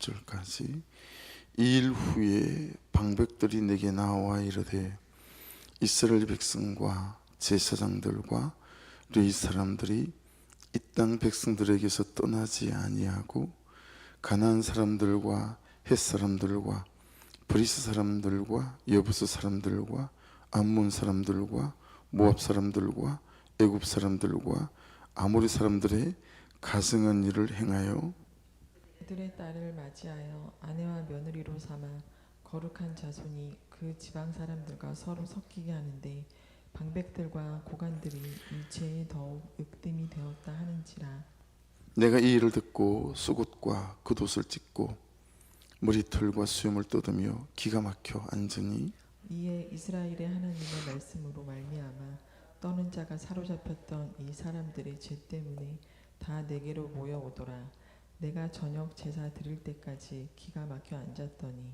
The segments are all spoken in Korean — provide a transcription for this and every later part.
15절까지. 이 일 후에 방백들이 내게 나와 이르되 이스라엘 백성과 제사장들과 레위 사람들이 이 땅 백성들에게서 떠나지 아니하고 가나안 사람들과 헷 사람들과 브리스 사람들과 여부스 사람들과 암몬 사람들과 모압 사람들과 애굽 사람들과 아모리 사람들의 가증한 일을 행하여 그들의 딸을 맞이하여 아내와 며느리로 삼아 거룩한 자손이 그 지방 사람들과 서로 섞이게 하는데 방백들과 고관들이 이 죄에 더욱 윽됨이 되었다 하는지라. 내가 이 일을 듣고 쑥옷과 겉옷을 찢고 머리털과 수염을 뜯으며 기가 막혀 앉으니 이에 이스라엘의 하나님의 말씀으로 말미암아 떠는 자가 사로잡혔던 이 사람들의 죄 때문에 다 내게로 모여오더라. 내가 저녁 제사 드릴 때까지 기가 막혀 앉았더니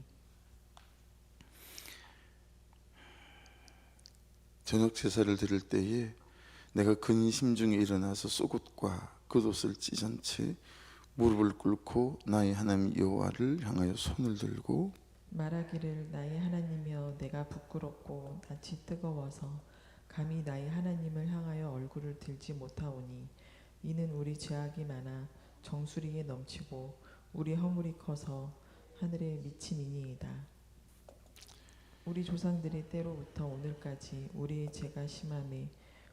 저녁 제사를 드릴 때에 내가 근심 중에 일어나서 쑥옷과 겉옷을 찢은 채 무릎을 꿇고 나의 하나님 여호와를 향하여 손을 들고 말하기를 나의 하나님이여 내가 부끄럽고 낯이 뜨거워서 감히 나의 하나님을 향하여 얼굴을 들지 못하오니 이는 우리 죄악이 많아 정수리에 넘치고 우리 허물이 커서 하늘에 미치니이다. 우리 조상들의 때로부터 오늘까지 우리의 죄가 심하매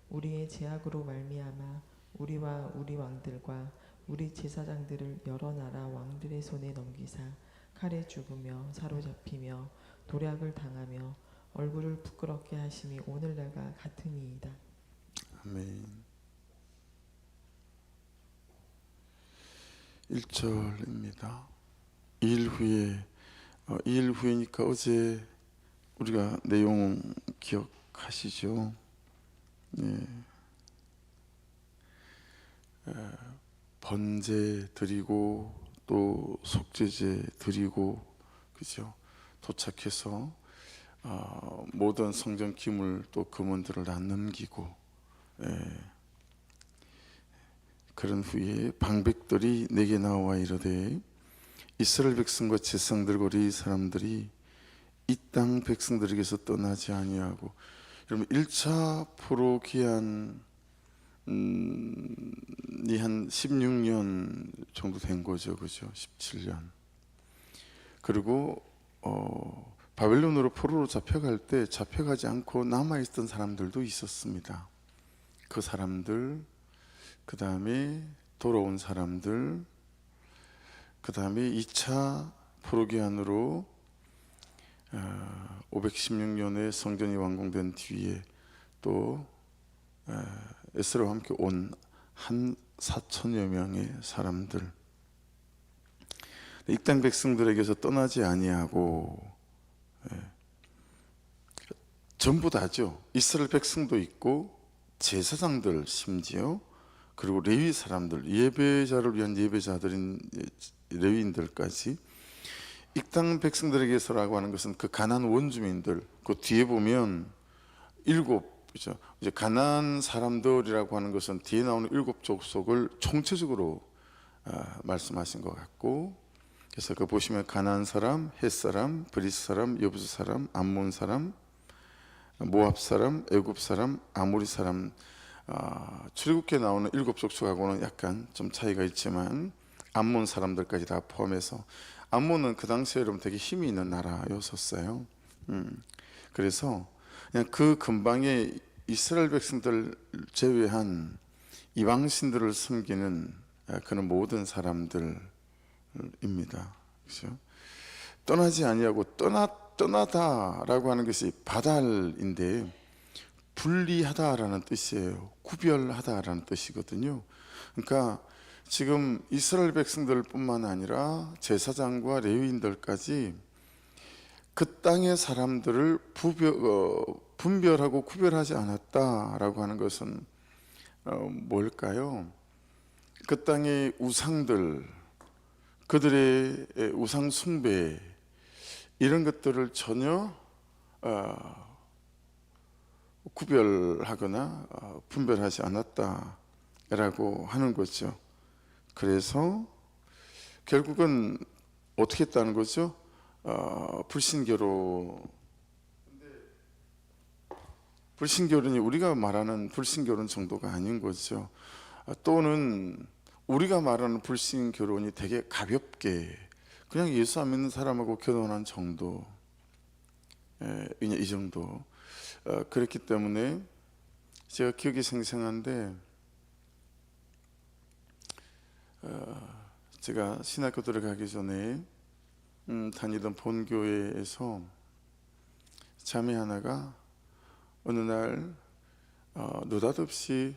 우리의 죄악으로 말미암아 우리와 우리 왕들과 우리 제사장들을 여러 나라 왕들의 손에 넘기사 칼에 죽으며 사로잡히며 도략을 당하며 얼굴을 부끄럽게 하심이 오늘날과 같으니이다. 아멘. 1절입니다. 이 일 후에니까 어제 우리가 내용 기억하시죠? 네. 번제 드리고 또 속죄제 드리고 그죠? 도착해서 모든 성전 기물 또 금원들을 다 넘기고 그런 후에 방백들이 내게 나와 이르되 이스라엘 백성과 제사장들과 레위 사람들이 이 땅 백성들에게서 떠나지 아니하고 여러분 1차 포로 기한이 한 16년 정도 된 거죠. 그죠? 17년. 그리고 바벨론으로 포로로 잡혀갈 때 잡혀가지 않고 남아있던 사람들도 있었습니다. 그 사람들, 그 다음에 돌아온 사람들, 그 다음에 2차 포로기한으로 516년에 성전이 완공된 뒤에 또 에스라와 함께 온 한 4천여 명의 사람들, 이 땅 백성들에게서 떠나지 아니하고 전부 다죠. 이스라엘 백성도 있고 제사장들 심지어 그리고 레위 사람들, 예배자를 위한 예배자들인 레위인들까지 이 땅 백성들에게서라고 하는 것은 그 가나안 원주민들, 그 뒤에 보면 그죠? 이제 가나안 사람들이라고 하는 것은 뒤에 나오는 7 족속을 총체적으로 말씀하신 것 같고, 그래서 그 보시면 가나안 사람, 헷 사람, 브리스 사람, 여부스 사람, 암몬 사람, 모압 사람, 애굽 사람, 아모리 사람, 출애굽기에 나오는 7 족속하고는 약간 좀 차이가 있지만 암몬 사람들까지 다 포함해서, 암몬은 그 당시에 여러분 되게 힘이 있는 나라였었어요. 그래서 그냥 그 근방에 이스라엘 백성들 제외한 이방신들을 섬기는 그런 모든 사람들입니다. 그렇죠? 떠나지 아니하고 떠나다라고 하는 것이 바달인데 분리하다라는 뜻이에요. 구별하다라는 뜻이거든요. 그러니까 지금 이스라엘 백성들뿐만 아니라 제사장과 레위인들까지 그 땅의 사람들을 분별하고 구별하지 않았다라고 하는 것은 뭘까요? 그 땅의 우상들, 그들의 우상 숭배, 이런 것들을 전혀 구별하거나 분별하지 않았다라고 하는 거죠. 그래서 결국은 어떻게 했다는 거죠? 불신결혼이 우리가 말하는 불신결혼 정도가 아닌 거죠. 또는 우리가 말하는 불신결혼이 되게 가볍게 그냥 예수 안 믿는 사람하고 결혼한 정도, 그냥 이 정도. 그렇기 때문에 제가 기억이 생생한데, 제가 신학교 들어가기 전에 다니던 본교회에서 자매 하나가 어느 날 느닷없이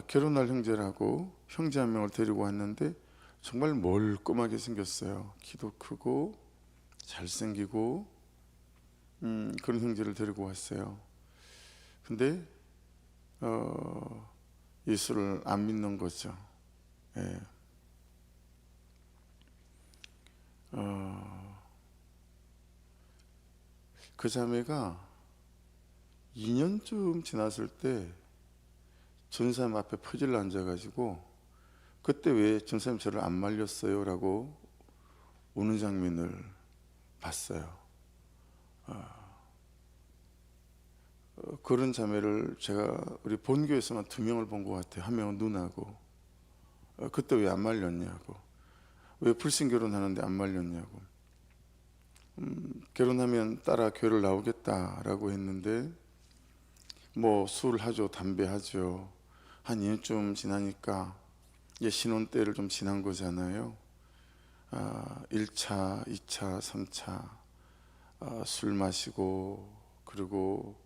결혼할 형제라고 형제 한 명을 데리고 왔는데 정말 멀끔하게 생겼어요. 키도 크고 잘생기고 그런 형제를 데리고 왔어요. 근데 예수를 안 믿는 거죠. 예. 그 자매가 2년쯤 지났을 때 전사님 앞에 퍼질러 앉아가지고 그때 왜 전사님 저를 안 말렸어요? 라고 우는 장면을 봤어요. 그런 자매를 제가 우리 본교에서만 2명을 본 것 같아요. 한 명은 누나고, 그때 왜 안 말렸냐고, 왜 불신결혼하는데 안 말렸냐고, 결혼하면 따라 교회를 나오겠다라고 했는데 뭐 술 하죠, 담배 하죠. 한 2년쯤 지나니까 이제 신혼 때를 좀 지난 거잖아요. 1차, 2차, 3차 술 마시고 그리고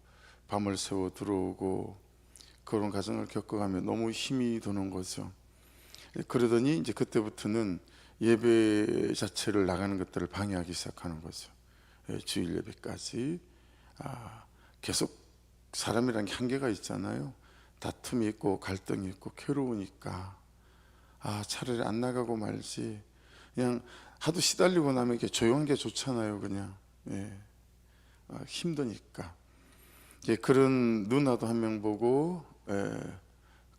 밤을 새워 들어오고 그런 과정을 겪어가며 너무 힘이 드는 거죠. 그러더니 이제 그때부터는 예배 자체를 나가는 것들을 방해하기 시작하는 거죠. 주일 예배까지. 계속 사람이란 게 한계가 있잖아요. 다툼이 있고 갈등이 있고 괴로우니까 차라리 안 나가고 말지. 그냥 하도 시달리고 나면 이렇게 조용한 게 좋잖아요. 그냥 힘드니까. 그런 누나도 한 명 보고,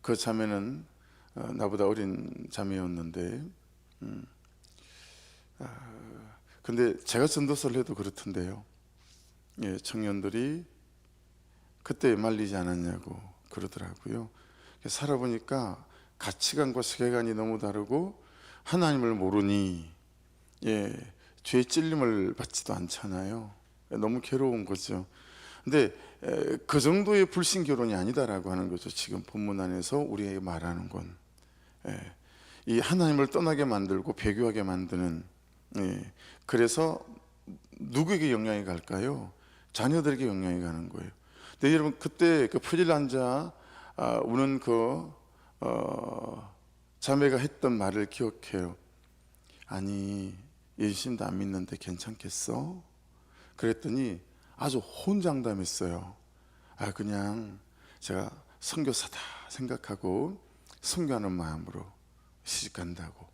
그 자매는 나보다 어린 자매였는데, 근데 제가 전도서를 해도 그렇던데요. 청년들이 그때 말리지 않았냐고 그러더라고요. 살아보니까 가치관과 세계관이 너무 다르고 하나님을 모르니 죄의 찔림을 받지도 않잖아요. 너무 괴로운 거죠. 근데 그 정도의 불신결혼이 아니다라고 하는 거죠. 지금 본문 안에서 우리에게 말하는 건 이 하나님을 떠나게 만들고 배교하게 만드는, 그래서 누구에게 영향이 갈까요? 자녀들에게 영향이 가는 거예요. 근데 여러분 그때 그 퍼질 앉아 우는 그 자매가 했던 말을 기억해요. 아니 예수님도 안 믿는데 괜찮겠어? 그랬더니 아주 혼장담했어요. 그냥 제가 선교사다 생각하고 선교하는 마음으로 시집 간다고.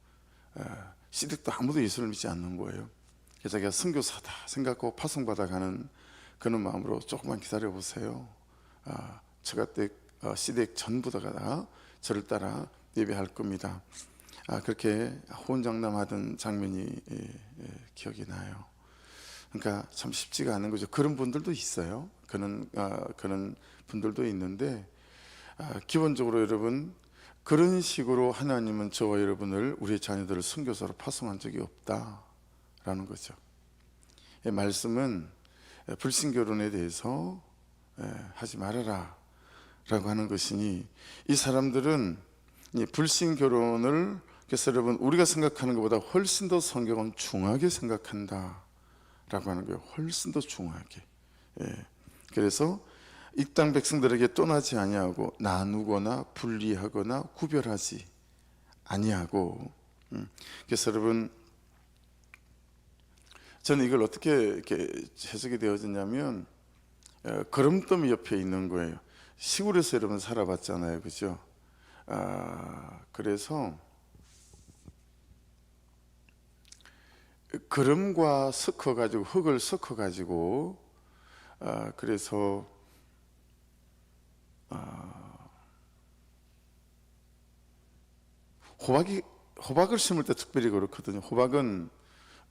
시댁도 아무도 예수를 믿지 않는 거예요. 그래서 자기가 선교사다 생각하고 파송받아 가는 그런 마음으로 조금만 기다려 보세요. 저가댁 시댁 전부 다가 저를 따라 예배할 겁니다. 그렇게 호언장담하던 장면이 기억이 나요. 그러니까 참 쉽지가 않은 거죠. 그런 분들도 있어요. 그런 분들도 있는데, 기본적으로 여러분 그런 식으로 하나님은 저와 여러분을, 우리의 자녀들을 선교사로 파송한 적이 없다라는 거죠. 말씀은 불신결혼에 대해서 하지 말아라 라고 하는 것이니, 이 사람들은 이 불신결혼을, 그래서 여러분 우리가 생각하는 것보다 훨씬 더 성경은 중하게 생각한다 라고 하는 거예요. 훨씬 더 중하게. 그래서 이 땅 백성들에게 떠나지 아니하고 나누거나 분리하거나 구별하지 아니하고. 그래서 여러분 저는 이걸 어떻게 이렇게 해석이 되어졌냐면, 걸음더미 옆에 있는 거예요. 시골에서 여러분 살아봤잖아요, 그죠? 그래서 걸음과 섞어가지고, 흙을 섞어가지고, 그래서 호박을 심을 때 특별히 그렇거든요. 호박은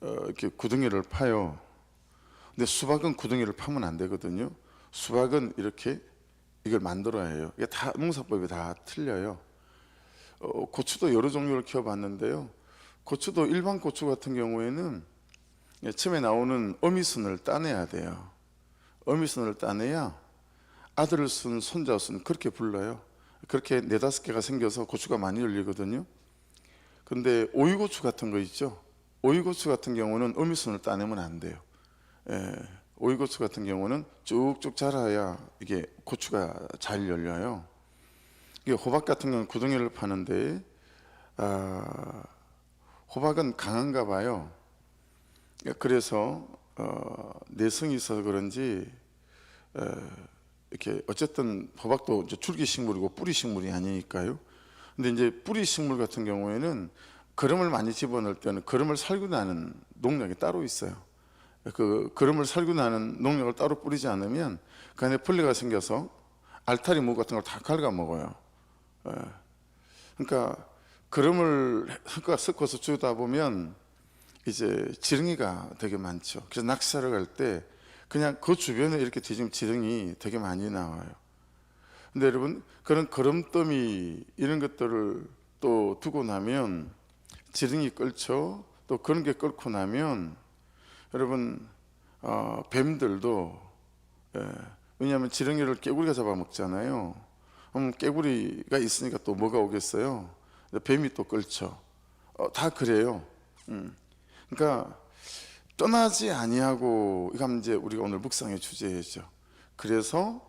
이렇게 구덩이를 파요. 근데 수박은 구덩이를 파면 안 되거든요. 수박은 이렇게 이걸 만들어야 해요. 이게 다 농사법이 다 틀려요. 고추도 여러 종류를 키워봤는데요. 고추도 일반 고추 같은 경우에는 처음에 나오는 어미순을 따내야 돼요. 어미순을 따내야 아들을 쓴 손자 순 그렇게 불러요. 그렇게 4-5개가 생겨서 고추가 많이 열리거든요. 근데 오이고추 같은 거 있죠. 오이고추 같은 경우는 어미순을 따내면 안 돼요. 오이고추 같은 경우는 쭉쭉 자라야 이게 고추가 잘 열려요. 이게 호박 같은 경우는 구덩이를 파는데 호박은 강한가 봐요. 그래서 내성이 있어서 그런지 이렇게 어쨌든 호박도 이제 줄기식물이고 뿌리식물이 아니니까요. 근데 이제 뿌리식물 같은 경우에는 거름을 많이 집어넣을 때는 거름을 살고 나는 농약이 따로 있어요. 그 거름을 살고 나는 농약을 따로 뿌리지 않으면 그 안에 벌레가 생겨서 알타리 무 같은 걸 다 갉아먹어요. 그러니까 거름을 섞어서 주다 보면 이제 지렁이가 되게 많죠. 그래서 낚시하러 갈 때 그냥 그 주변에 이렇게 뒤지면 지렁이 되게 많이 나와요. 근데 여러분 그런 거름더미 이런 것들을 또 두고 나면 지렁이 끓죠. 또 그런 게 끓고 나면 여러분 뱀들도 왜냐하면 지렁이를 깨구리가 잡아먹잖아요. 깨구리가 있으니까 또 뭐가 오겠어요? 뱀이 또 끓죠. 다 그래요. 그러니까 떠나지 아니하고 이건 이제 우리가 오늘 묵상의 주제죠. 그래서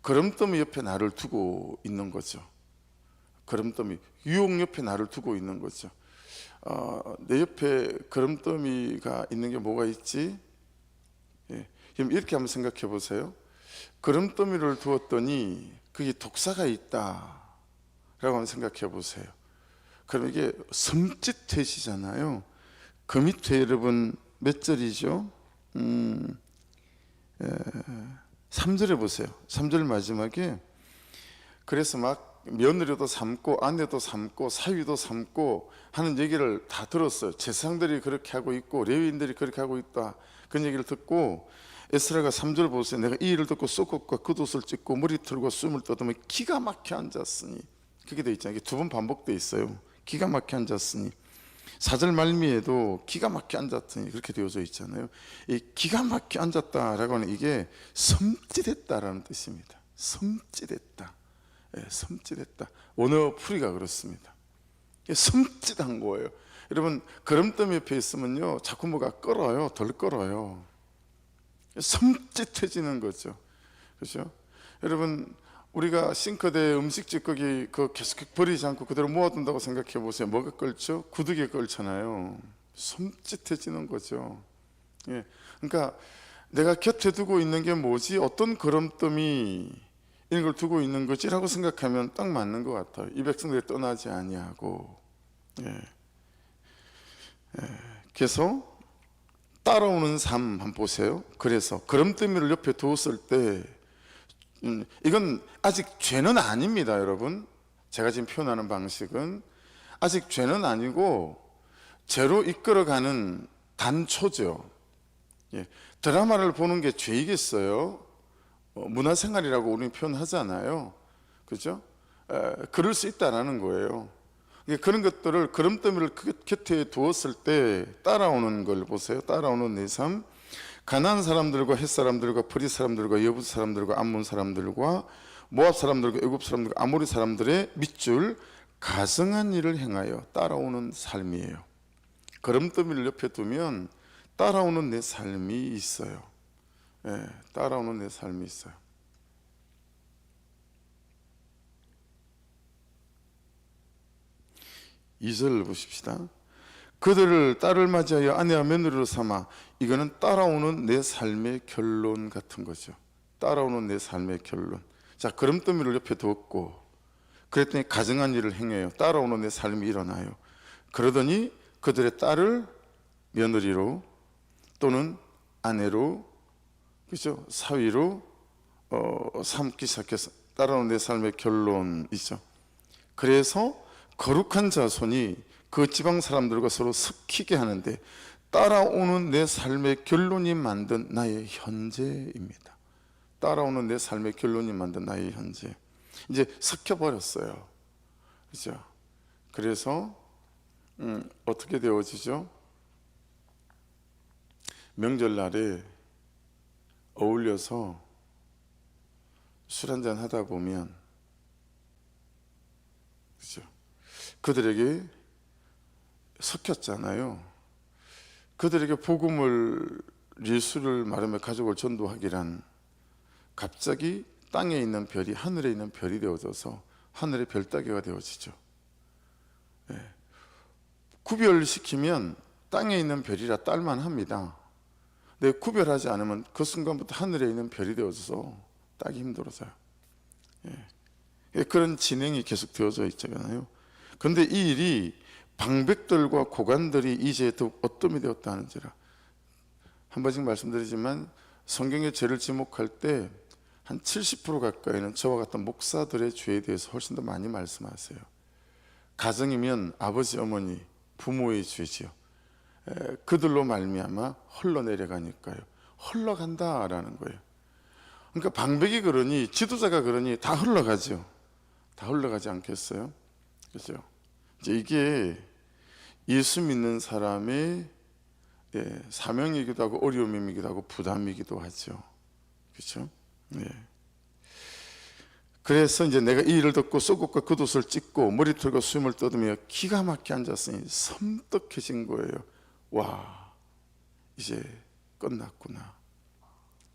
거름더미 옆에 나를 두고 있는 거죠. 거름더미 유혹 옆에 나를 두고 있는 거죠. 내 옆에 거름더미가 있는 게 뭐가 있지? 그럼 이렇게 한번 생각해 보세요. 거름더미를 두었더니 거기 독사가 있다라고 한번 생각해 보세요. 그럼 이게 섬찟해지잖아요. 그 밑에 여러분 몇 절이죠? 3절에 보세요. 3절 마지막에 그래서 막 며느리도 삼고 아내도 삼고 사위도 삼고 하는 얘기를 다 들었어요. 제사장들이 그렇게 하고 있고 레위인들이 그렇게 하고 있다. 그런 얘기를 듣고 에스라가 3절 보세요. 내가 이 일을 듣고 쏙쏙과 겉옷을 찢고 머리 털고 숨을 떠듬어 기가 막혀 앉았으니 그게 돼 있잖아요. 이게 2번 반복돼 있어요. 기가 막혀 앉았으니 4절 말미에도 기가 막혀 앉았더니 그렇게 되어져 있잖아요. 이 기가 막혀 앉았다라고 하는 이게 섬찟했다라는 뜻입니다. 섬찟했다. 섬찟했다. 원어 풀이가 그렇습니다. 섬찟한 거예요. 여러분 거름더미 옆에 있으면요 자꾸 뭐가 끓어요. 덜 끓어요. 섬찟해지는 거죠. 그렇죠? 여러분 우리가 싱크대에 음식 찌꺼기 그 계속 버리지 않고 그대로 모아둔다고 생각해 보세요. 뭐가 끓죠? 구두개 끓잖아요. 섬찟해지는 거죠. 그러니까 내가 곁에 두고 있는 게 뭐지? 어떤 거름더미 이런 걸 두고 있는 거지라고 생각하면 딱 맞는 것 같아요. 이 백성들이 떠나지 아니하고. 그래서 따라오는 삶 한번 보세요. 그래서 거름더미를 옆에 두었을 때 이건 아직 죄는 아닙니다, 여러분. 제가 지금 표현하는 방식은 아직 죄는 아니고 죄로 이끌어가는 단초죠. 드라마를 보는 게 죄이겠어요? 문화생활이라고 우리는 표현하잖아요. 그죠? 그럴 수 있다라는 거예요. 그런 것들을 거름더미를 곁에 두었을 때 따라오는 걸 보세요. 따라오는 내 삶. 가나안 사람들과 헷 사람들과 프리 사람들과 여부 사람들과 암몬 사람들과 모압 사람들과 애굽 사람들과 아모리 사람들의 밑줄 가증한 일을 행하여 따라오는 삶이에요. 거름더미를 옆에 두면 따라오는 내 삶이 있어요. 따라오는 내 삶이 있어요. 이 절 보십시다. 그들을 딸을 맞이하여 아내와 며느리로 삼아. 이거는 따라오는 내 삶의 결론 같은 거죠. 따라오는 내 삶의 결론. 자, 거름더미를 옆에 두었고 그랬더니 가증한 일을 행해요. 따라오는 내 삶이 일어나요. 그러더니 그들의 딸을 며느리로 또는 아내로, 그죠? 사위로 삼기 시작해서 따라오는 내 삶의 결론이죠. 그래서 거룩한 자손이 그 지방 사람들과 서로 섞이게 하는데 따라오는 내 삶의 결론이 만든 나의 현재입니다. 따라오는 내 삶의 결론이 만든 나의 현재. 이제 섞여버렸어요. 그죠? 그래서 어떻게 되어지죠? 명절날에 어울려서 술 한잔 하다 보면, 그죠? 그들에게 섞였잖아요. 그들에게 복음을, 예수를 말하며 가족을 전도하기란 갑자기 땅에 있는 별이 하늘에 있는 별이 되어져서 하늘의 별따기가 되어지죠. 예. 구별시키면 땅에 있는 별이라 딸만 합니다. 근데 구별하지 않으면 그 순간부터 하늘에 있는 별이 되어져서 따기 힘들어져요. 예. 그런 진행이 계속 되어져 있잖아요. 그런데 이 일이 방백들과 고관들이 이제 더욱 어뜸이 되었다는지라. 한 번씩 말씀드리지만 성경의 죄를 지목할 때 한 70% 가까이는 저와 같은 목사들의 죄에 대해서 훨씬 더 많이 말씀하세요. 가정이면 아버지, 어머니, 부모의 죄지요. 그들로 말미암아 흘러내려가니까요. 흘러간다라는 거예요. 그러니까 방백이 그러니, 지도자가 그러니 다 흘러가죠. 다 흘러가지 않겠어요? 그렇죠? 이제 이게 예수 믿는 사람의 사명이기도 하고 어려움이기도 하고 부담이기도 하죠. 그렇죠? 네. 그래서 이제 내가 이 일을 듣고 속옷과 겉옷을 찢고 머리 털고 수염을 떠듬며 기가 막히게 앉았으니 섬뜩해진 거예요. 와, 이제 끝났구나.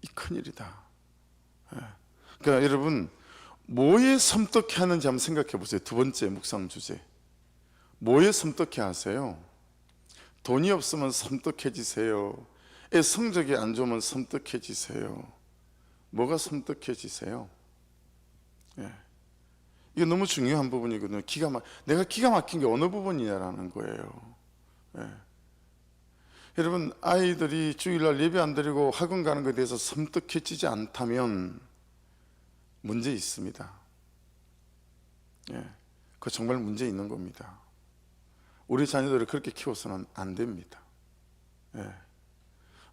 이 큰일이다. 그러니까 여러분, 뭐에 섬뜩해 하는지 한번 생각해 보세요. 두 번째 묵상 주제. 뭐에 섬뜩해 하세요? 돈이 없으면 섬뜩해지세요. 애 성적이 안 좋으면 섬뜩해지세요. 뭐가 섬뜩해지세요? 예. 이게 너무 중요한 부분이거든요. 내가 기가 막힌 게 어느 부분이냐라는 거예요. 예. 여러분, 아이들이 주일날 예배 안 드리고 학원 가는 것에 대해서 섬뜩해지지 않다면 문제 있습니다. 예. 그거 정말 문제 있는 겁니다. 우리 자녀들을 그렇게 키워서는 안 됩니다. 예.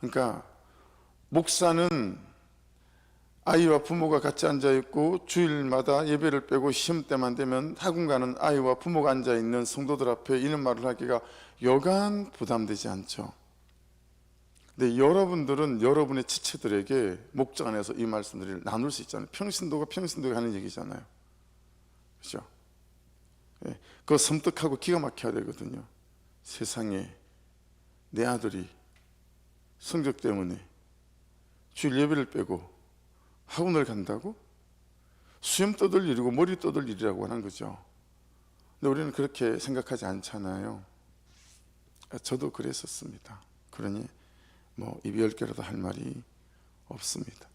그러니까 목사는 아이와 부모가 같이 앉아있고 주일마다 예배를 빼고 시험 때만 되면 학원 가는 아이와 부모가 앉아있는 성도들 앞에 이런 말을 하기가 여간 부담되지 않죠. 근데 여러분들은 여러분의 지체들에게 목장 안에서 이 말씀들을 나눌 수 있잖아요. 평신도가 하는 얘기잖아요. 그렇죠? 예, 그거 섬뜩하고 기가 막혀야 되거든요. 세상에 내 아들이 성적 때문에 주일 예배를 빼고 학원을 간다고? 수염 떠들 일이고 머리 떠들 일이라고 하는 거죠. 근데 우리는 그렇게 생각하지 않잖아요. 저도 그랬었습니다. 그러니 뭐 입이 10개라도 할 말이 없습니다.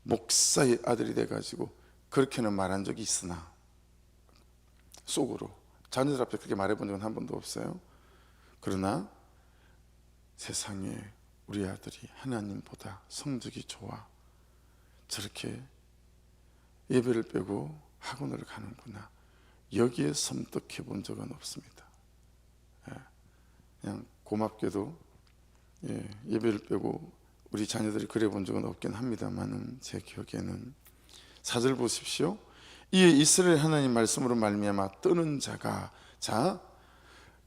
목사의 아들이 돼가지고 그렇게는 말한 적이 있으나 속으로 자녀들 앞에 그렇게 말해본 적은 한 번도 없어요. 그러나 세상에 우리 아들이 하나님보다 성적이 좋아, 저렇게 예배를 빼고 학원을 가는구나, 여기에 섬뜩해 본 적은 없습니다. 그냥 고맙게도 예배를 빼고 우리 자녀들이 그래 본 적은 없긴 합니다만은 제 기억에는 4절 보십시오. 이에 이스라엘 하나님 말씀으로 말미암아 뜨는 자가, 자,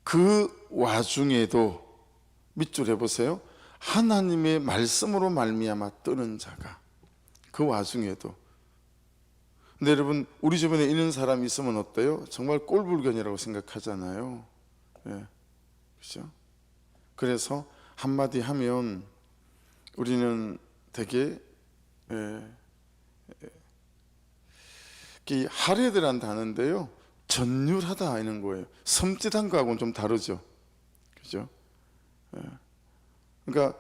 그 와중에도 밑줄 해보세요. 하나님의 말씀으로 말미암아 뜨는 자가, 그 와중에도. 근데 여러분, 우리 주변에 있는 사람이 있으면 어때요? 정말 꼴불견이라고 생각하잖아요. 예, 그렇죠? 그래서 한마디 하면 우리는 되게 하레드란 단어인데요, 전율하다 하는 거예요. 섬찟한 거하고는 좀 다르죠. 그죠? 그러니까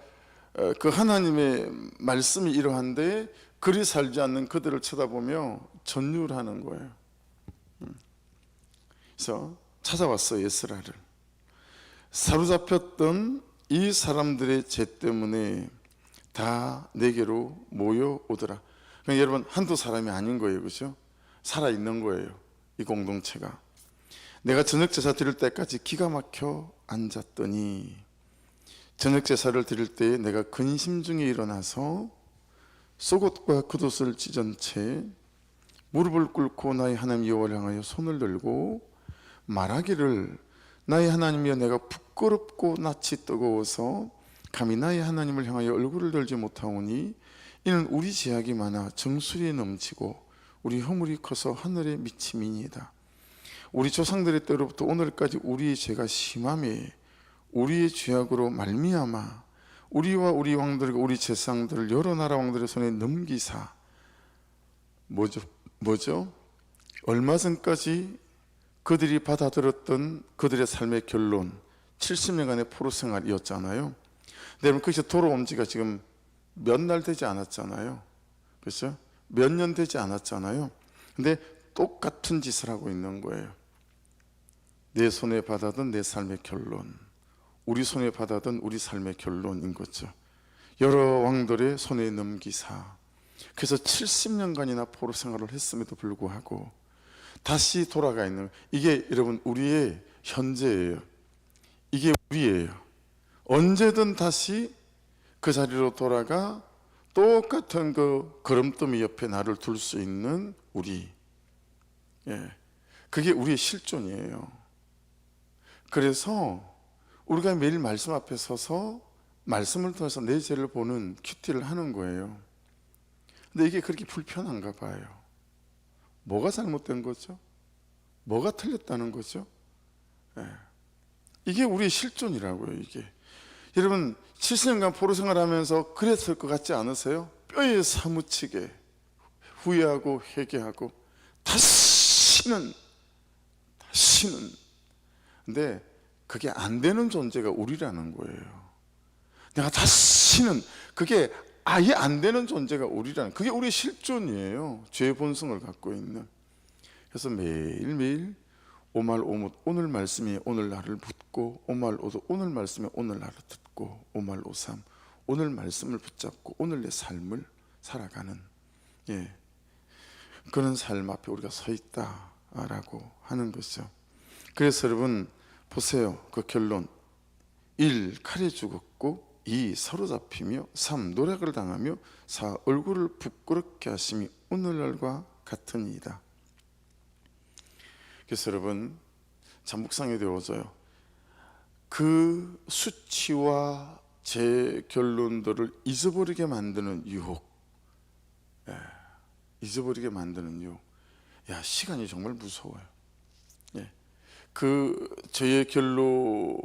그 하나님의 말씀이 이러한데 그리 살지 않는 그들을 쳐다보며 전율하는 거예요. 그래서 찾아왔어요. 에스라를. 사로잡혔던 이 사람들의 죄 때문에 다 내게로 모여오더라. 그러니까 여러분, 한두 사람이 아닌 거예요. 그렇죠? 살아있는 거예요, 이 공동체가. 내가 저녁 제사 드릴 때까지 기가 막혀 앉았더니 저녁 제사를 드릴 때에 내가 근심 중에 일어나서 속옷과 겉옷을 찢은 채 무릎을 꿇고 나의 하나님 여호와를 향하여 손을 들고 말하기를 나의 하나님이여 내가 부끄럽고 낯이 뜨거워서 감히 나의 하나님을 향하여 얼굴을 들지 못하오니 이는 우리 죄악이 많아 정수리에 넘치고 우리 허물이 커서 하늘에 미침이니이다. 우리 조상들의 때로부터 오늘까지 우리의 죄가 심하매 우리의 죄악으로 말미암아 우리와 우리 왕들과 우리 제사장들을 여러 나라 왕들의 손에 넘기사 뭐죠? 얼마 전까지 그들이 받아들였던 그들의 삶의 결론 70년간의 포로 생활이었잖아요. 여러분 그것이 돌아온 지가 지금 몇 날 되지 않았잖아요. 그렇죠? 몇 년 되지 않았잖아요. 근데 똑같은 짓을 하고 있는 거예요. 내 손에 받아든 내 삶의 결론, 우리 손에 받아든 우리 삶의 결론인 거죠. 여러 왕들의 손에 넘기사. 그래서 70년간이나 포로 생활을 했음에도 불구하고 다시 돌아가 있는, 이게 여러분 우리의 현재예요. 이게 우리예요. 언제든 다시 그 자리로 돌아가 똑같은 그 걸음더미 옆에 나를 둘 수 있는 우리. 그게 우리의 실존이에요. 그래서 우리가 매일 말씀 앞에 서서 말씀을 통해서 내 죄를 보는 큐티를 하는 거예요. 근데 이게 그렇게 불편한가 봐요. 뭐가 잘못된 거죠? 뭐가 틀렸다는 거죠? 이게 우리의 실존이라고요. 이게 여러분 70년간 포로 생활하면서 그랬을 것 같지 않으세요? 뼈에 사무치게 후회하고 회개하고 다시는 근데 그게 안 되는 존재가 우리라는 거예요. 내가 다시는, 그게 아예 안 되는 존재가 우리라는, 그게 우리의 실존이에요. 죄의 본성을 갖고 있는. 그래서 매일매일 오말오못 오늘 말씀이 오늘 나를 붙고 오말오도 오늘 말씀이 오늘 나를 듣고 오말오삼 오늘 말씀을 붙잡고 오늘 내 삶을 살아가는 그런 삶 앞에 우리가 서 있다라고 하는 것이죠. 그래서 여러분 보세요. 그 결론 1. 칼에 죽었고 2. 사로잡히며 3. 노략을 당하며 4. 얼굴을 부끄럽게 하심이 오늘날과 같으니이다. 그래서 여러분 잠묵상에 되어져요. 그 수치와 제 결론들을 잊어버리게 만드는 유혹, 잊어버리게 만드는 유혹. 야, 시간이 정말 무서워요. 그 저의 결로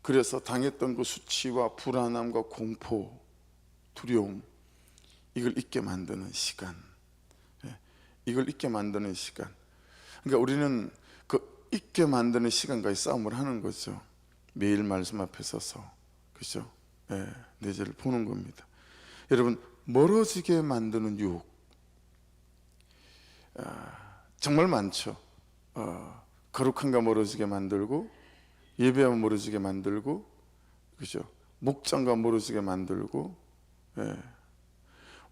그래서 당했던 그 수치와 불안함과 공포, 두려움, 이걸 잊게 만드는 시간, 이걸 잊게 만드는 시간. 그러니까 우리는 그 잊게 만드는 시간과의 싸움을 하는 거죠. 매일 말씀 앞에 서서, 그렇죠? 내 죄를 보는 겁니다. 여러분 멀어지게 만드는 유혹 정말 많죠. 거룩한가 멀어지게 만들고, 예배하면 멀어지게 만들고, 그죠? 목장과 멀어지게 만들고,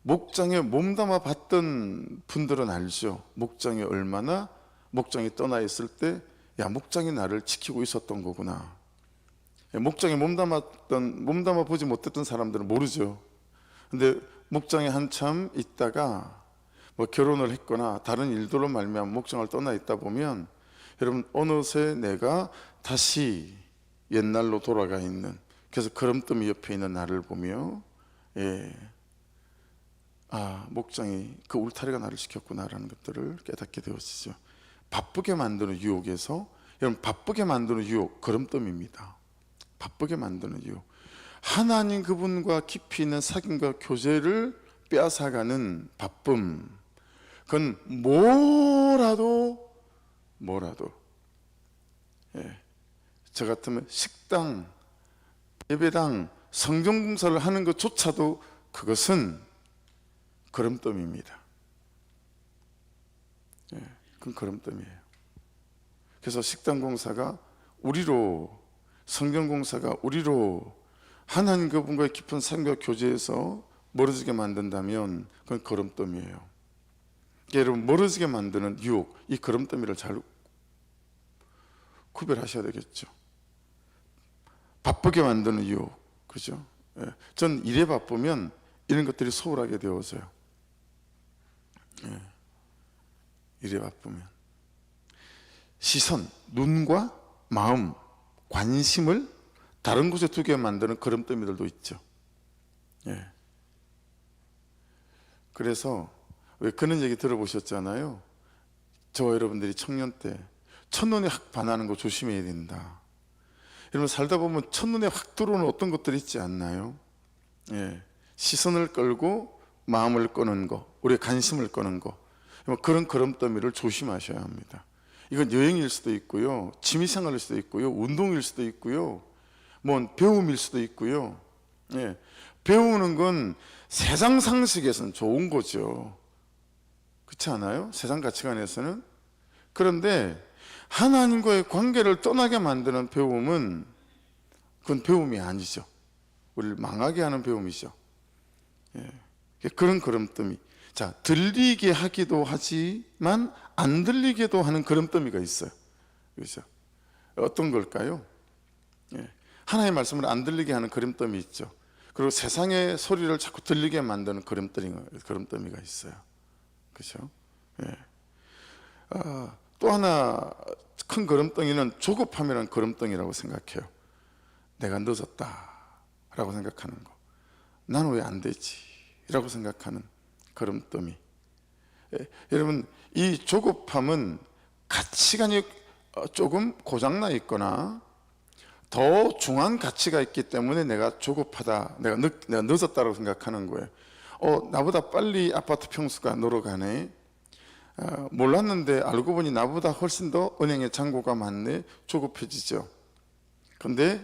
목장에 몸담아 봤던 분들은 알죠. 목장이 얼마나, 목장이 떠나 있을 때, 야, 목장이 나를 지키고 있었던 거구나. 목장에 몸담아 보지 못했던 사람들은 모르죠. 근데 목장에 한참 있다가 뭐 결혼을 했거나 다른 일들로 말미암아 목장을 떠나 있다 보면 여러분 어느새 내가 다시 옛날로 돌아가 있는, 그래서 걸음더미 옆에 있는 나를 보며 목장이 그 울타리가 나를 지켰구나라는 것들을 깨닫게 되어지죠. 바쁘게 만드는 유혹에서, 여러분 바쁘게 만드는 유혹 걸음더미입니다. 바쁘게 만드는 유혹, 하나님 그분과 깊이 있는 사귐과 교제를 빼앗아가는 바쁨, 그건 뭐라도 저 같으면 식당, 예배당, 성경공사를 하는 것조차도 그것은 걸음더미입니다. 그건 걸음더미예요. 그래서 식당 공사가 우리로, 성경 공사가 우리로 하나님 그분과의 깊은 사귐과 교제에서 멀어지게 만든다면 그건 걸음더미예요. 여러분 멀어지게 만드는 유혹, 이 걸음더미를 잘 구별하셔야 되겠죠. 바쁘게 만드는 유혹, 그죠? 예. 전 일에 바쁘면 이런 것들이 소홀하게 되어져요. 예. 일에 바쁘면 시선, 눈과 마음, 관심을 다른 곳에 두게 만드는 걸음더미들도 있죠. 예. 그래서 왜 그런 얘기 들어보셨잖아요. 저 여러분들이 청년 때 첫눈에 확 반하는 거 조심해야 된다. 여러분 살다 보면 첫눈에 확 들어오는 어떤 것들이 있지 않나요? 예. 시선을 끌고 마음을 끄는 거, 우리의 관심을 끄는 거, 그런 걸음더미를 조심하셔야 합니다. 이건 여행일 수도 있고요, 취미생활일 수도 있고요, 운동일 수도 있고요, 뭐 배움일 수도 있고요. 예. 배우는 건 세상 상식에서는 좋은 거죠. 그렇지 않아요? 세상 가치관에서는. 그런데 하나님과의 관계를 떠나게 만드는 배움은 그건 배움이 아니죠. 우리를 망하게 하는 배움이죠. 예. 그런 걸음더미. 자, 들리게 하기도 하지만 안 들리게도 하는 걸음더미가 있어요. 그렇죠? 어떤 걸까요? 예. 하나님의 말씀을 안 들리게 하는 걸음더미 있죠. 그리고 세상의 소리를 자꾸 들리게 만드는 걸음더미가 있어요. 그렇죠? 예. 또 하나 큰 걸음덩이는 조급함이라는 걸음덩이라고 생각해요. 내가 늦었다라고 생각하는 거. 나는 왜 안 되지? 라고 생각하는 걸음더미. 예, 여러분, 이 조급함은 가치관이 조금 고장나 있거나 더 중한 가치가 있기 때문에 내가 조급하다, 내가 늦었다고 생각하는 거예요. 나보다 빨리 아파트 평수가 늘어가네. 몰랐는데 알고 보니 나보다 훨씬 더 은행에 잔고가 많네. 조급해지죠. 근데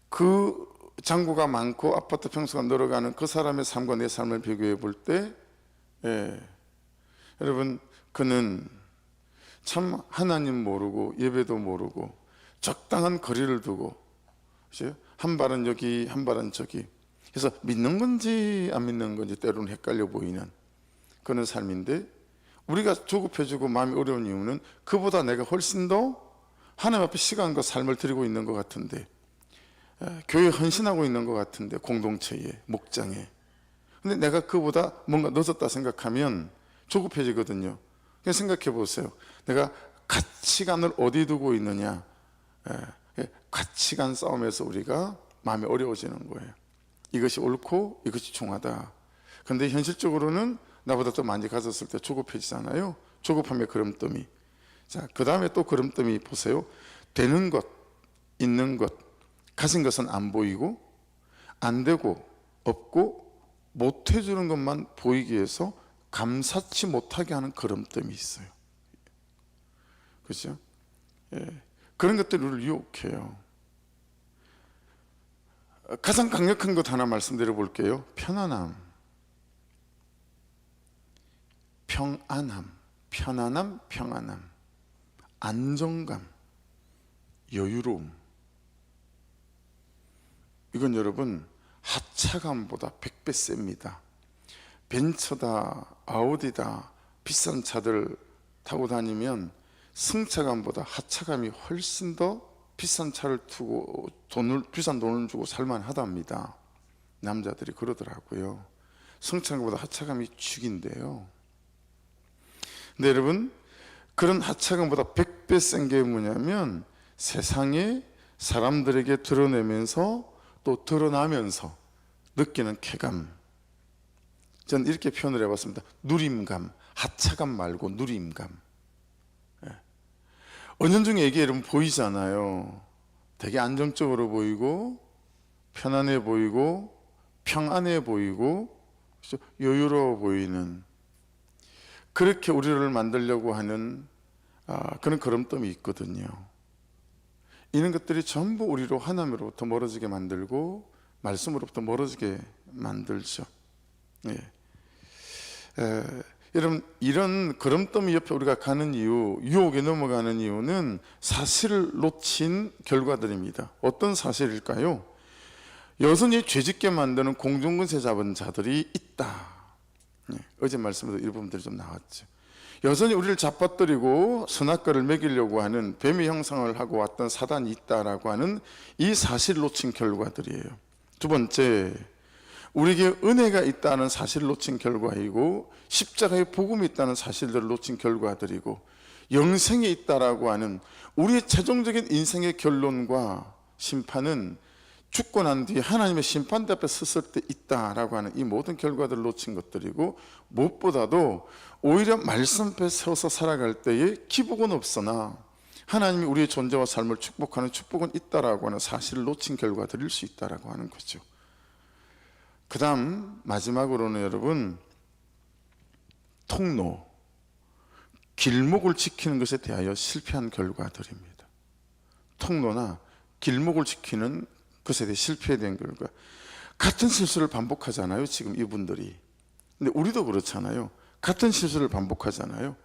그 잔고가 많고 아파트 평수가 늘어가는 그 사람의 삶과 내 삶을 비교해 볼 때, 여러분, 그는 참 하나님 모르고 예배도 모르고 적당한 거리를 두고, 그렇죠? 한 발은 여기 한 발은 저기, 그래서 믿는 건지 안 믿는 건지 때로는 헷갈려 보이는 그런 삶인데, 우리가 조급해지고 마음이 어려운 이유는 그보다 내가 훨씬 더 하나님 앞에 시간과 삶을 드리고 있는 것 같은데, 교회에 헌신하고 있는 것 같은데, 공동체에, 목장에. 근데 내가 그보다 뭔가 늦었다 생각하면 조급해지거든요. 그냥 생각해 보세요. 내가 가치관을 어디 두고 있느냐. 가치관 싸움에서 우리가 마음이 어려워지는 거예요. 이것이 옳고 이것이 중하다. 그런데 현실적으로는 나보다 더 많이 가졌을 때 조급해지잖아요. 조급함의 걸음더미. 자, 그 다음에 또 걸음더미 보세요. 되는 것, 있는 것, 가진 것은 안 보이고, 안 되고, 없고, 못 해주는 것만 보이기 위해서 감사치 못하게 하는 걸음더미 있어요. 그렇죠? 예. 그런 것들이 우리를 유혹해요. 가장 강력한 것 하나 말씀드려 볼게요. 편안함. 평안함, 안정감, 여유로움. 이건 여러분 하차감보다 100배 셉니다. 벤처다, 아우디다, 비싼 차들 타고 다니면 승차감보다 하차감이 훨씬 더 비싼 차를 두고 비싼 돈을 주고 살만하답니다. 남자들이 그러더라고요. 승차감보다 하차감이 죽인데요. 근데 여러분, 그런 하차감보다 100배 센 게 뭐냐면 세상에 사람들에게 드러내면서 또 드러나면서 느끼는 쾌감. 저는 이렇게 표현을 해봤습니다. 누림감, 하차감 말고 누림감. 은연중에 이게 여러분 보이잖아요. 되게 안정적으로 보이고 편안해 보이고 평안해 보이고 여유로워 보이는, 그렇게 우리를 만들려고 하는 그런 걸음더미 있거든요. 이런 것들이 전부 우리로 하나님으로부터 멀어지게 만들고 말씀으로부터 멀어지게 만들죠. 여러분, 이런 걸음더미 옆에 우리가 가는 이유, 유혹에 넘어가는 이유는 사실을 놓친 결과들입니다. 어떤 사실일까요? 여전히 죄짓게 만드는 공중근세 잡은 자들이 있다. 어제 말씀에도 이 부분들이 좀 나왔죠. 여전히 우리를 잡아뜨리고 선악과를 먹이려고 하는 뱀의 형상을 하고 왔던 사단이 있다라고 하는 이 사실을 놓친 결과들이에요. 두 번째, 우리에게 은혜가 있다는 사실을 놓친 결과이고 십자가의 복음이 있다는 사실들을 놓친 결과들이고 영생이 있다라고 하는 우리의 최종적인 인생의 결론과 심판은 죽고 난 뒤에 하나님의 심판대 앞에 섰을 때 있다라고 하는 이 모든 결과들을 놓친 것들이고, 무엇보다도 오히려 말씀 앞에 세워서 살아갈 때에 기복은 없으나 하나님이 우리의 존재와 삶을 축복하는 축복은 있다라고 하는 사실을 놓친 결과들일 수 있다라고 하는 거죠. 그 다음 마지막으로는 여러분, 통로, 길목을 지키는 것에 대하여 실패한 결과들입니다. 통로나 길목을 지키는 것에 대해 실패된 결과, 같은 실수를 반복하잖아요 지금 이분들이. 근데 우리도 그렇잖아요. 같은 실수를 반복하잖아요.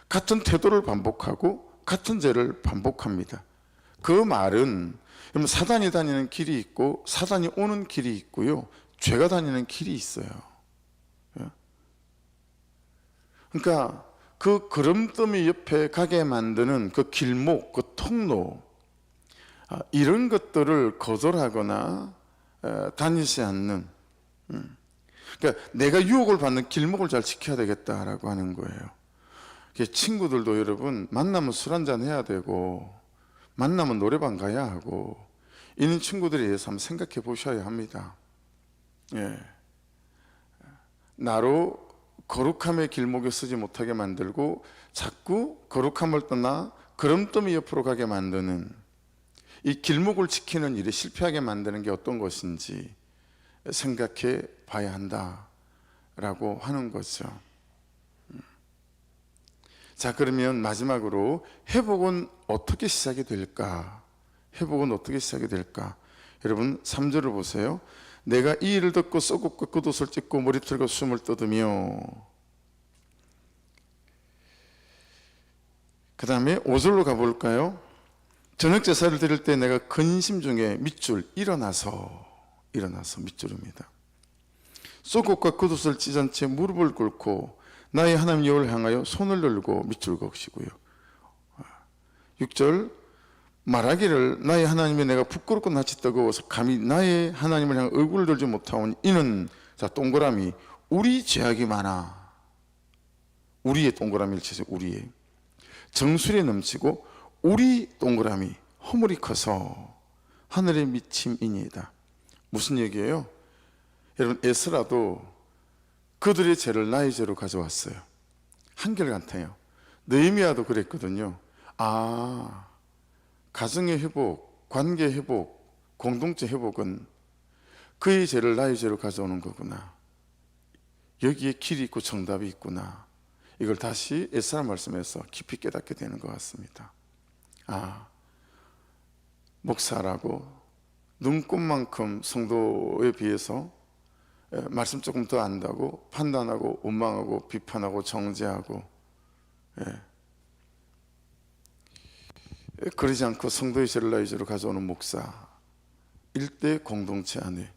같은 태도를 반복하고 같은 죄를 반복합니다. 그 말은 사단이 다니는 길이 있고 사단이 오는 길이 있고요, 죄가 다니는 길이 있어요. 그러니까 그 걸음더미 옆에 가게 만드는 그 길목, 그 통로, 이런 것들을 거절하거나 다니지 않는, 그러니까 내가 유혹을 받는 길목을 잘 지켜야 되겠다라고 하는 거예요. 친구들도 여러분, 만나면 술 한잔 해야 되고 만나면 노래방 가야 하고, 이런 친구들에 대해서 한번 생각해 보셔야 합니다. 나로 거룩함의 길목에 서지 못하게 만들고 자꾸 거룩함을 떠나 걸음더미 옆으로 가게 만드는 이 길목을 지키는 일에 실패하게 만드는 게 어떤 것인지 생각해 봐야 한다라고 하는 거죠. 자, 그러면 마지막으로 회복은 어떻게 시작이 될까? 회복은 어떻게 시작이 될까? 여러분 3절을 보세요. 내가 이 일을 듣고 썩고 겉옷을 찢고 머리털과 숨을 떠드며, 그 다음에 5절로 가볼까요? 저녁 제사를 드릴 때 내가 근심 중에 밑줄 일어나서 밑줄입니다. 썩옷과 겉옷을 찢은 채 무릎을 꿇고 나의 하나님 여호와를 향하여 손을 들고 밑줄 그으시고요. 6절 말하기를 나의 하나님이 내가 부끄럽고 낯이 뜨거워서 감히 나의 하나님을 향해 얼굴을 들지 못하오니 이는, 자 동그라미, 우리 죄악이 많아. 우리의 동그라미를 치세요. 우리의 정술이 넘치고 우리 동그라미 허물이 커서 하늘에 미침이니이다. 무슨 얘기예요? 여러분 에스라도 그들의 죄를 나의 죄로 가져왔어요. 한결같아요. 느헤미야도 그랬거든요. 가정의 회복, 관계 회복, 공동체 회복은 그의 죄를 나의 죄로 가져오는 거구나. 여기에 길이 있고 정답이 있구나. 이걸 다시 에스라 말씀에서 깊이 깨닫게 되는 것 같습니다. 목사라고 눈꽃만큼 성도에 비해서 말씀 조금 더 안다고 판단하고 원망하고 비판하고 정죄하고, 그러지 않고 성도의 죄를 나의 죄로 가져오는 목사, 일대 공동체 안에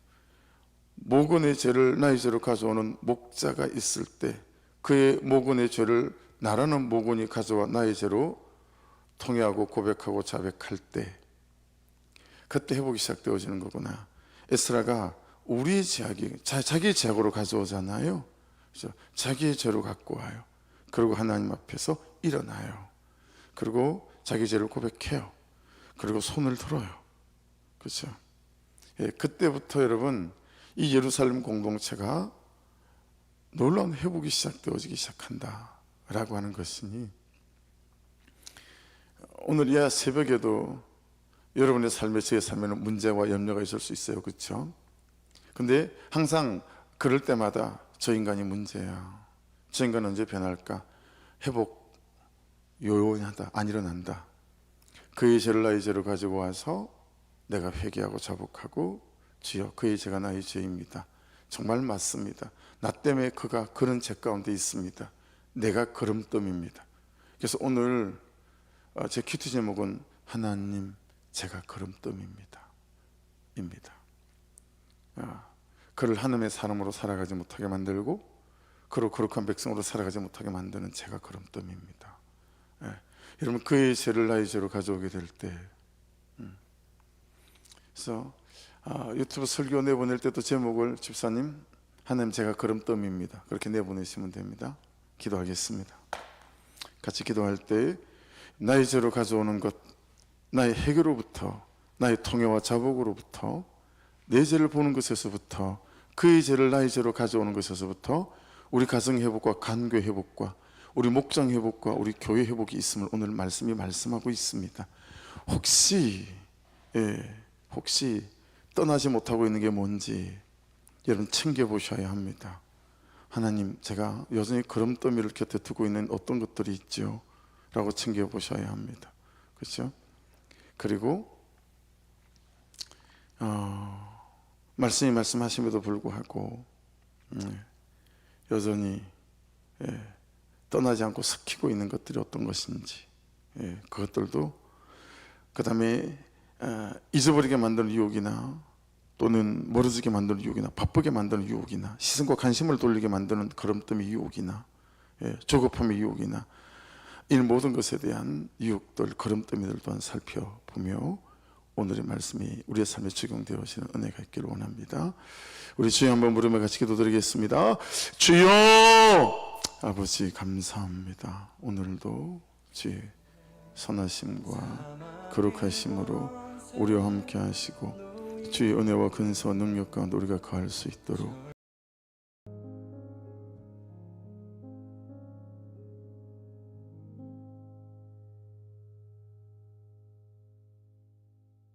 모근의 죄를 나의 죄로 가져오는 목자가 있을 때 그의 모근의 죄를 나라는 모근이 가져와 나의 죄로 통회하고 고백하고 자백할 때, 그때 회복이 시작되어지는 거구나. 에스라가 우리의 죄악이 자기의 죄악으로 가져오잖아요. 그렇죠? 자기의 죄로 갖고 와요. 그리고 하나님 앞에서 일어나요. 그리고 자기 죄를 고백해요. 그리고 손을 들어요. 그렇죠? 그때부터 여러분 이 예루살렘 공동체가 놀라운 회복이 시작되어지기 시작한다라고 하는 것이니, 오늘 이 새벽에도 여러분의 삶에, 제 삶에는 문제와 염려가 있을 수 있어요. 그렇죠? 근데 항상 그럴 때마다 저 인간이 문제야. 저 인간은 언제 변할까? 회복 요원하다, 안 일어난다. 그의 죄를 나의 죄로 가지고 와서 내가 회개하고 자복하고, 주여 그의 죄가 나의 죄입니다. 정말 맞습니다. 나 때문에 그가 그런 죄 가운데 있습니다. 내가 걸음더미입니다. 그래서 오늘 제 큐티 제목은 하나님 제가 걸음더미입니다. 그를 하나님의 사람으로 살아가지 못하게 만들고 거룩한 백성으로 살아가지 못하게 만드는 죄가 거름뜸입니다. 예. 여러분 그의 죄를 나의 죄로 가져오게 될 때, 그래서 유튜브 설교 내보낼 때도 제목을 집사님 하나님 제가 거름뜸입니다 그렇게 내보내시면 됩니다. 기도하겠습니다. 같이 기도할 때 나의 죄로 가져오는 것, 나의 해결로부터, 나의 통해와 자복으로부터, 내 죄를 보는 것에서부터, 그의 죄를 나의 죄로 가져오는 것에서부터 우리 가정 회복과 간교 회복과 우리 목장 회복과 우리 교회 회복이 있음을 오늘 말씀이 말씀하고 있습니다. 혹시 떠나지 못하고 있는 게 뭔지 여러분 챙겨보셔야 합니다. 하나님 제가 여전히 거름더미를 곁에 두고 있는 어떤 것들이 있죠? 라고 챙겨보셔야 합니다. 그렇죠? 그리고 말씀이 말씀하심에도 불구하고 여전히 떠나지 않고 섞이고 있는 것들이 어떤 것인지 그것들도, 그 다음에 잊어버리게 만드는 유혹이나 또는 멀어지게 만드는 유혹이나 바쁘게 만드는 유혹이나 시선과 관심을 돌리게 만드는 거름뜸의 유혹이나 조급함의 유혹이나 이 모든 것에 대한 유혹들, 거름더미들 또한 살펴보며 오늘의 말씀이 우리의 삶에 적용되어지는 은혜가 있기를 원합니다. 우리 주여 한번 부르며 같이 기도드리겠습니다. 주여! 아버지 감사합니다. 오늘도 주의 선하심과 거룩하심으로 우리와 함께 하시고 주의 은혜와 근사와 능력 가운데 우리가 거할 수 있도록